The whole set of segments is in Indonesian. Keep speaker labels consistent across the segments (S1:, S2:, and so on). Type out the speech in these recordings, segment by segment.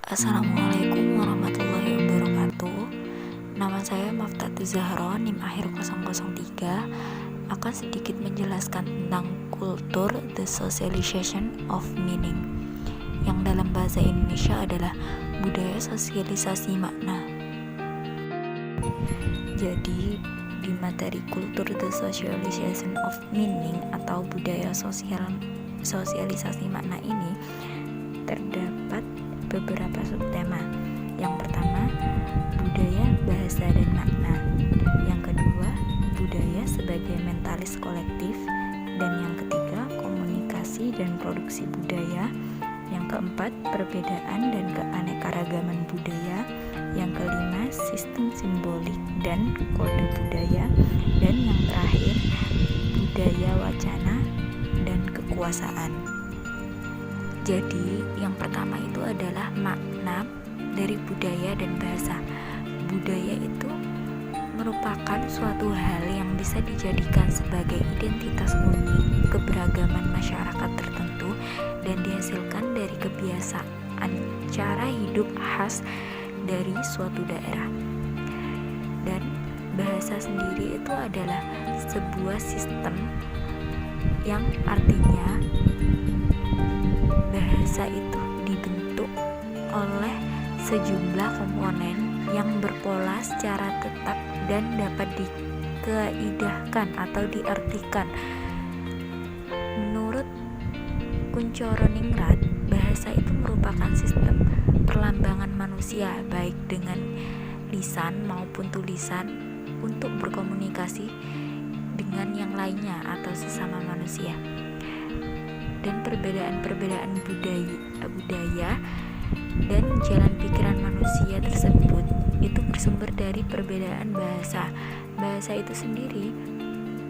S1: Assalamualaikum warahmatullahi wabarakatuh. Nama saya Maftatu Zahro, NIM akhir 003. Akan sedikit menjelaskan tentang kultur the socialization of meaning, yang dalam bahasa Indonesia adalah budaya sosialisasi makna. Jadi di materi kultur the socialization of meaning atau budaya sosialisasi makna ini terdapat beberapa subtema. Yang pertama, budaya, bahasa, dan makna. Yang kedua, budaya sebagai mentalis kolektif. Dan yang ketiga, komunikasi dan produksi budaya. Yang keempat, perbedaan dan keanekaragaman budaya. Yang kelima, sistem simbolik dan kode budaya. Dan yang terakhir, budaya wacana dan kekuasaan. Jadi, yang pertama itu adalah makna dari budaya dan bahasa. Budaya itu merupakan suatu hal yang bisa dijadikan sebagai identitas unik keberagaman masyarakat tertentu dan dihasilkan dari kebiasaan cara hidup khas dari suatu daerah. Dan bahasa sendiri itu adalah sebuah sistem yang artinya bahasa itu dibentuk oleh sejumlah komponen yang berpola secara tetap dan dapat dikaidahkan atau diartikan. Menurut Kunchoro-Ningrat, bahasa itu merupakan sistem perlambangan manusia baik dengan lisan maupun tulisan untuk berkomunikasi dengan yang lainnya atau sesama manusia. Dan perbedaan-perbedaan budaya dan jalan pikiran manusia tersebut itu bersumber dari perbedaan bahasa. Bahasa itu sendiri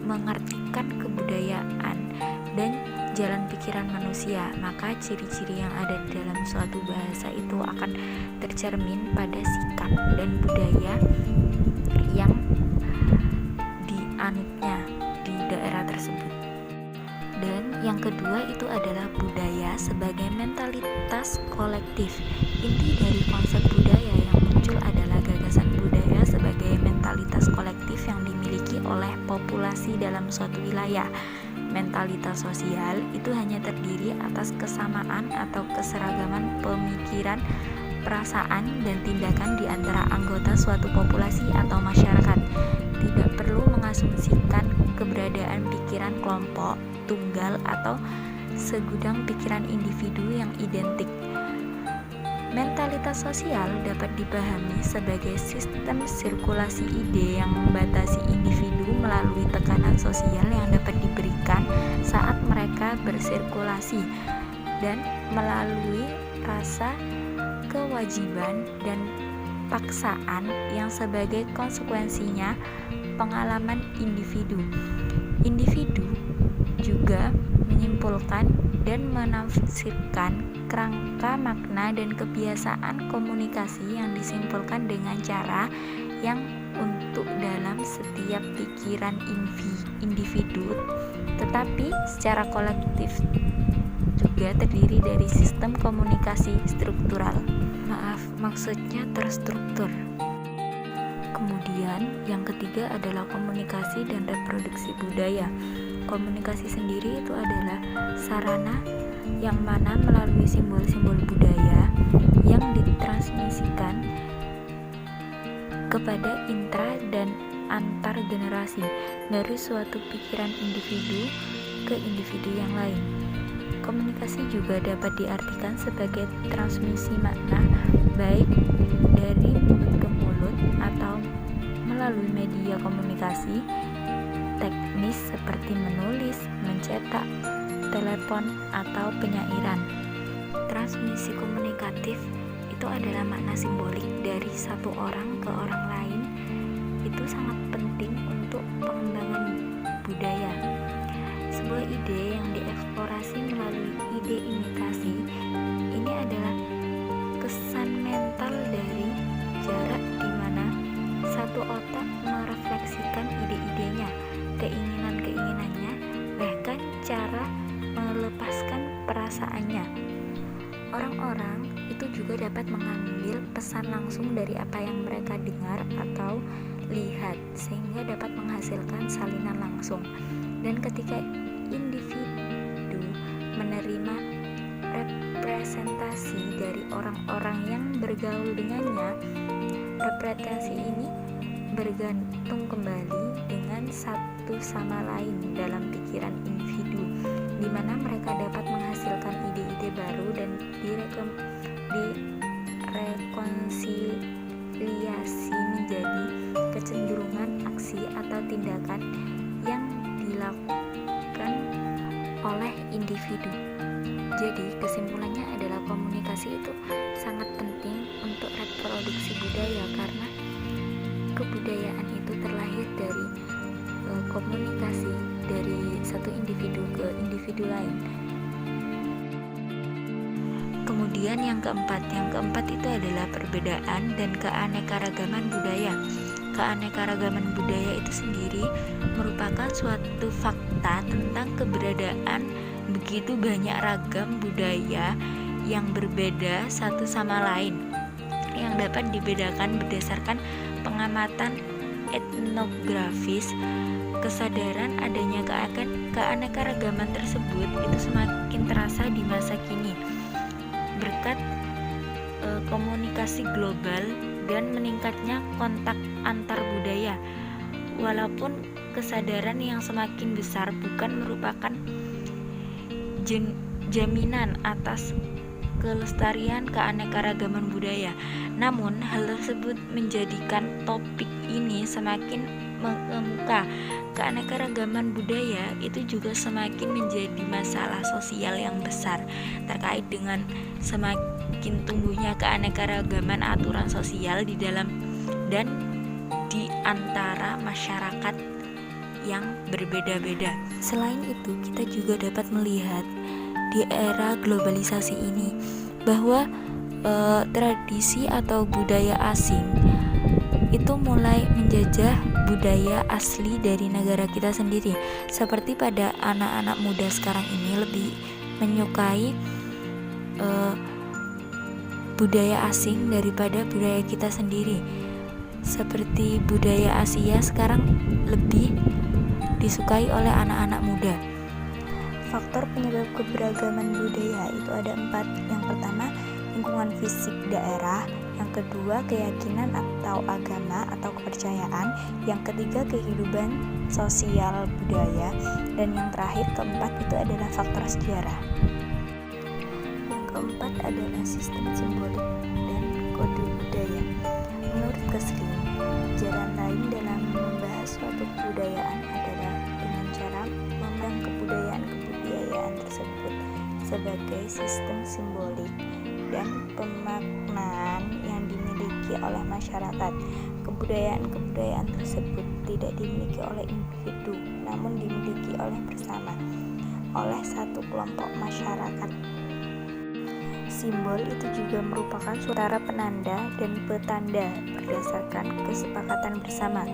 S1: mengartikan kebudayaan dan jalan pikiran manusia, maka ciri-ciri yang ada di dalam suatu bahasa itu akan tercermin pada sikap dan budaya yang dianutnya di daerah tersebut. Dan yang kedua itu adalah budaya sebagai mentalitas kolektif. Inti dari konsep budaya yang muncul adalah gagasan budaya sebagai mentalitas kolektif yang dimiliki oleh populasi dalam suatu wilayah. Mentalitas sosial itu hanya terdiri atas kesamaan atau keseragaman pemikiran, perasaan, dan tindakan di antara anggota suatu populasi atau masyarakat. Tidak perlu mengasumsikan keberadaan pikiran kelompok, tunggal, atau segudang pikiran individu yang identik. Mentalitas sosial dapat dipahami sebagai sistem sirkulasi ide yang membatasi individu melalui tekanan sosial yang dapat diberikan saat mereka bersirkulasi dan melalui rasa kewajiban dan paksaan yang sebagai konsekuensinya pengalaman individu. Individu juga menyimpulkan dan menafsirkan kerangka makna dan kebiasaan komunikasi yang disimpulkan dengan cara yang untuk dalam setiap pikiran individu, tetapi secara kolektif juga terdiri dari sistem komunikasi struktural. Maksudnya terstruktur. Kemudian yang ketiga adalah komunikasi dan reproduksi budaya. Komunikasi sendiri itu adalah sarana yang mana melalui simbol-simbol budaya yang ditransmisikan kepada intra dan antar generasi dari suatu pikiran individu ke individu yang lain. Komunikasi juga dapat diartikan sebagai transmisi makna baik dari mulut ke mulut atau melalui media komunikasi teknis seperti menulis, mencetak, telepon, atau penyairan. Transmisi komunikatif itu adalah makna simbolik dari satu orang ke orang lain. Itu sangat penting untuk pengembangan budaya. Sebuah ide yang dieksplorasi melalui ide imitasi ini adalah kesan mental dari jarak di mana satu otak merefleksikan ide-idenya, keinginan-keinginannya, bahkan cara melepaskan perasaannya. Orang-orang itu juga juga dapat mengambil pesan langsung dari apa yang mereka dengar atau lihat, sehingga dapat menghasilkan salinan langsung. Dan ketika individu menerima representasi dari orang-orang yang bergaul dengannya, representasi ini bergantung kembali dengan satu sama lain dalam pikiran individu, di mana mereka dapat menghasilkan ide-ide baru dan direkonsiliasi menjadi kecenderungan aksi atau tindakan yang dilakukan oleh individu. Jadi kesimpulannya adalah komunikasi itu sangat penting untuk reproduksi budaya, karena kebudayaan itu terlahir dari komunikasi dari satu individu ke individu lain. Kemudian yang keempat itu adalah perbedaan dan keanekaragaman budaya. Keanekaragaman budaya itu sendiri merupakan suatu fakta tentang keberadaan begitu banyak ragam budaya yang berbeda satu sama lain, yang dapat dibedakan berdasarkan pengamatan etnografis. Kesadaran adanya keanekaragaman tersebut itu semakin terasa di masa kini berkat komunikasi global dan meningkatnya kontak antar budaya. Walaupun kesadaran yang semakin besar bukan merupakan jaminan atas kelestarian keanekaragaman budaya, namun hal tersebut menjadikan topik ini semakin mengemuka. Keanekaragaman budaya itu juga semakin menjadi masalah sosial yang besar terkait dengan semakin tumbuhnya keanekaragaman aturan sosial di dalam dan di antara masyarakat yang berbeda-beda. Selain itu, kita juga dapat melihat di era globalisasi ini bahwa tradisi atau budaya asing itu mulai menjajah budaya asli dari negara kita sendiri. Seperti pada anak-anak muda sekarang ini lebih menyukai budaya asing daripada budaya kita sendiri. Seperti budaya Asia sekarang lebih disukai oleh anak-anak muda. Faktor penyebab keberagaman budaya itu ada 4. Yang pertama, lingkungan fisik daerah. Yang kedua, keyakinan atau agama atau kepercayaan. Yang ketiga, kehidupan sosial budaya. Dan yang terakhir, keempat, itu adalah faktor sejarah. Yang keempat adalah sistem simbolik dan kode budaya. Menurut Kesling, jalan lain dalam membahas suatu kebudayaan adalah dengan cara memandang kebudayaan tersebut sebagai sistem simbolik dan pemaknaan yang dimiliki oleh masyarakat. Kebudayaan tersebut tidak dimiliki oleh individu, namun dimiliki oleh bersama, oleh satu kelompok masyarakat. Simbol itu juga merupakan suara penanda dan petanda berdasarkan kesepakatan bersama.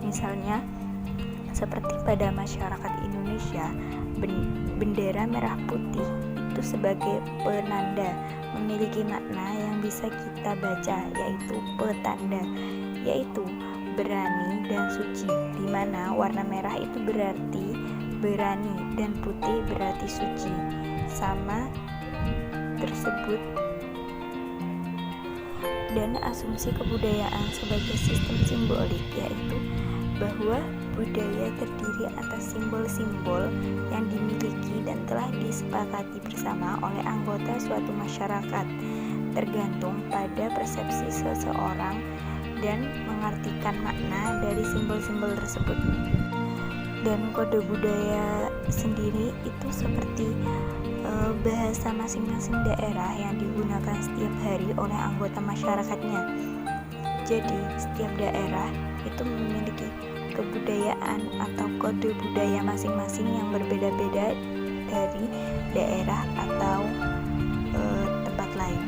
S1: Misalnya, seperti pada masyarakat Indonesia, bendera merah putih itu sebagai penanda memiliki makna yang bisa kita baca, yaitu petanda, yaitu berani dan suci, di mana warna merah itu berarti berani dan putih berarti suci. Sama tersebut dan asumsi kebudayaan sebagai sistem simbolik, yaitu bahwa budaya terdiri atas simbol-simbol yang dimiliki dan telah disepakati bersama oleh anggota suatu masyarakat, tergantung pada persepsi seseorang dan mengartikan makna dari simbol-simbol tersebut. Dan kode budaya sendiri itu seperti bahasa masing-masing daerah yang digunakan setiap hari oleh anggota masyarakatnya. Jadi setiap daerah itu memiliki kebudayaan atau kode budaya masing-masing yang berbeda-beda dari daerah atau tempat lain.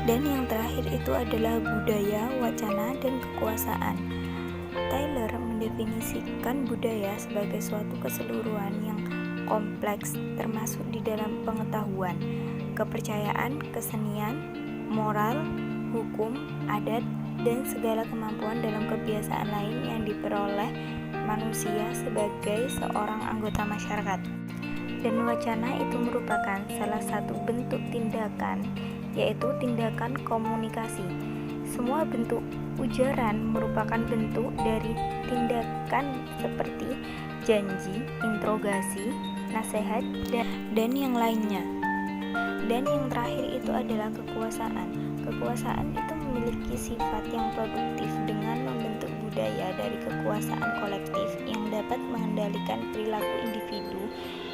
S1: Dan yang terakhir itu adalah budaya, wacana, dan kekuasaan. Taylor mendefinisikan budaya sebagai suatu keseluruhan yang kompleks termasuk di dalam pengetahuan,
S2: kepercayaan, kesenian, moral, hukum, adat, dan segala kemampuan dalam kebiasaan lain yang diperoleh manusia sebagai seorang anggota masyarakat. Dan wacana itu merupakan salah satu bentuk tindakan, yaitu tindakan komunikasi. Semua bentuk ujaran merupakan bentuk dari tindakan seperti janji, interogasi, nasihat, dan yang lainnya. Dan yang terakhir itu adalah kekuasaan. Kekuasaan itu memiliki sifat yang produktif dengan membentuk budaya dari kekuasaan kolektif yang dapat mengendalikan perilaku individu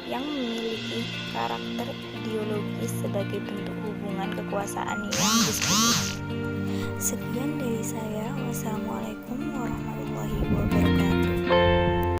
S2: yang memiliki karakter ideologis sebagai bentuk hubungan kekuasaan yang diskursif. Sekian dari saya. Wassalamualaikum warahmatullahi wabarakatuh.